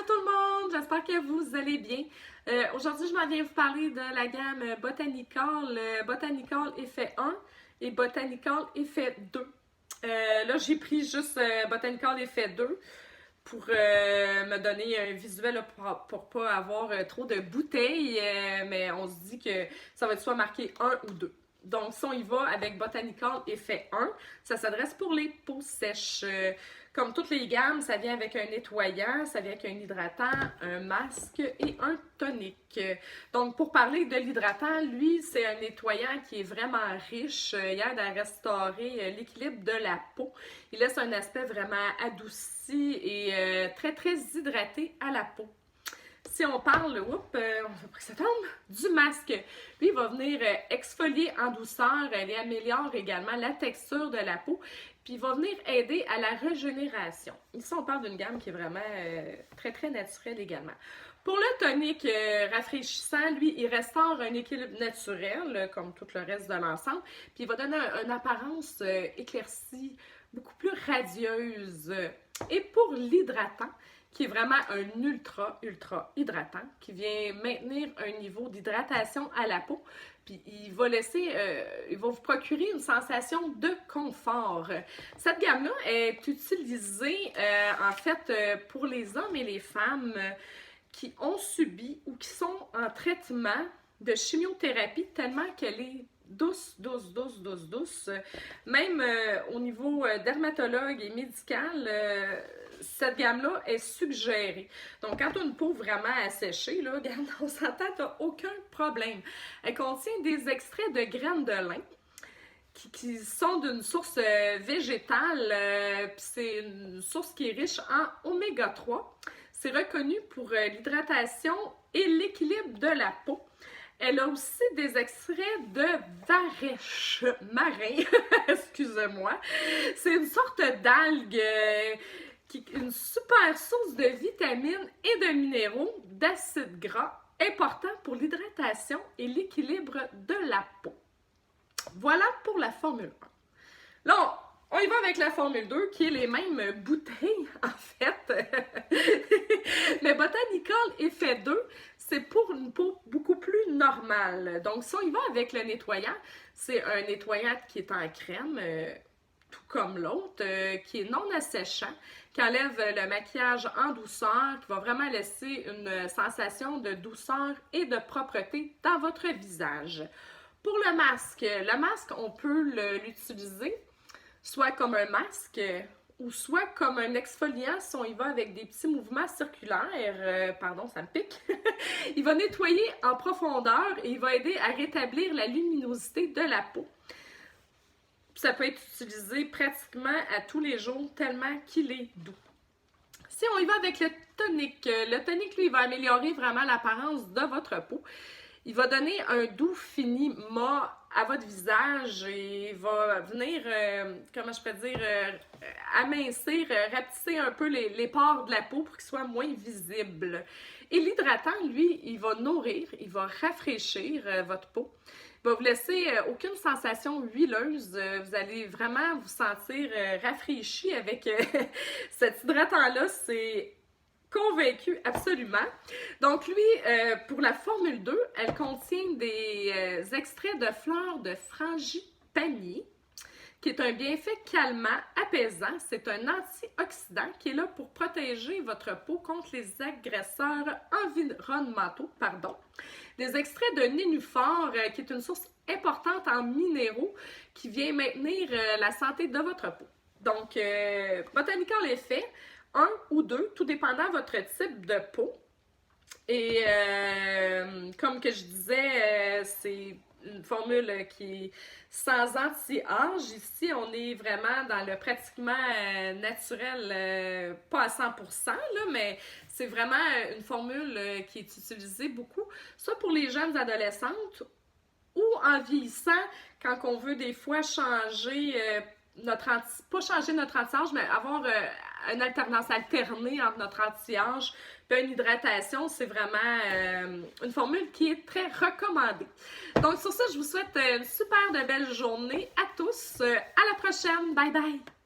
tout le monde, j'espère que vous allez bien. Aujourd'hui, je m'en viens vous parler de la gamme Botanical, Botanical Effet 1 et Botanical Effet 2. Là, j'ai pris juste Botanical Effet 2 pour me donner un visuel là, pour pas avoir trop de bouteilles, mais on se dit que ça va être soit marqué 1 ou 2. Donc, si on y va avec Botanical Effet 1, ça s'adresse pour les peaux sèches. Comme toutes les gammes, ça vient avec un nettoyant, ça vient avec un hydratant, un masque et un tonique. Donc, pour parler de l'hydratant, lui, c'est un nettoyant qui est vraiment riche. Il aide à restaurer l'équilibre de la peau. Il laisse un aspect vraiment adouci et très, très hydraté à la peau. Si on parle, on va pas que ça tombe, du masque. Lui, il va venir exfolier en douceur, il améliore également la texture de la peau, puis il va venir aider à la régénération. Ici, on parle d'une gamme qui est vraiment très, très naturelle également. Pour le tonique rafraîchissant, lui, il restaure un équilibre naturel, comme tout le reste de l'ensemble, puis il va donner une apparence éclaircie, beaucoup plus radieuse. Et pour l'hydratant, qui est vraiment un ultra hydratant, qui vient maintenir un niveau d'hydratation à la peau, puis il va vous procurer une sensation de confort. Cette gamme-là est utilisée, en fait, pour les hommes et les femmes qui ont subi ou qui sont en traitement de chimiothérapie tellement qu'elle est douce. Même au niveau dermatologue et médical, cette gamme-là est suggérée. Donc, quand tu as une peau vraiment asséchée, là, regarde, on s'entend, tu n'as aucun problème. Elle contient des extraits de graines de lin qui sont d'une source végétale, puis c'est une source qui est riche en oméga 3. C'est reconnu pour l'hydratation et l'équilibre de la peau. Elle a aussi des extraits de varech marin, excusez-moi. C'est une sorte d'algue qui est une super source de vitamines et de minéraux, d'acides gras, important pour l'hydratation et l'équilibre de la peau. Voilà pour la formule 1. Là, on y va avec la formule 2, qui est les mêmes bouteilles, en fait. Mais Botanical Effet 2, c'est pour une peau beaucoup plus normale. Donc, si on y va avec le nettoyant, c'est un nettoyant qui est en crème, tout comme l'autre, qui est non asséchant, qui enlève le maquillage en douceur, qui va vraiment laisser une sensation de douceur et de propreté dans votre visage. Pour le masque, on peut l'utiliser soit comme un masque ou soit comme un exfoliant si on y va avec des petits mouvements circulaires. Pardon, ça me pique. Il va nettoyer en profondeur et il va aider à rétablir la luminosité de la peau. Ça peut être utilisé pratiquement à tous les jours tellement qu'il est doux. Si on y va avec le tonique, lui, il va améliorer vraiment l'apparence de votre peau. Il va donner un doux fini mat à votre visage et il va venir, comment je peux dire, amincir, rapetisser un peu les pores de la peau pour qu'ils soient moins visibles. Et l'hydratant, lui, il va nourrir, il va rafraîchir votre peau. Il va vous laisser aucune sensation huileuse. Vous allez vraiment vous sentir rafraîchi avec cet hydratant-là. C'est convaincu, absolument. Donc, lui, pour la formule 2, elle contient des extraits de fleurs de frangipani, qui est un bienfait calmant, apaisant. C'est un antioxydant qui est là pour protéger votre peau contre les agresseurs environnementaux. Des extraits de nénuphar, qui est une source importante en minéraux, qui vient maintenir la santé de votre peau. Donc, Botanical Effet, 1 ou 2, tout dépendant de votre type de peau. Et comme que je disais, c'est une formule qui est sans anti-âge. Ici, on est vraiment dans le pratiquement naturel, pas à 100%, là, mais c'est vraiment une formule qui est utilisée beaucoup, soit pour les jeunes adolescentes ou en vieillissant, quand on veut des fois changer pas changer notre anti-âge, mais avoir une alternance alternée entre notre anti-âge et une hydratation, c'est vraiment une formule qui est très recommandée. Donc sur ça, je vous souhaite une super de belle journée à tous. À la prochaine. Bye bye!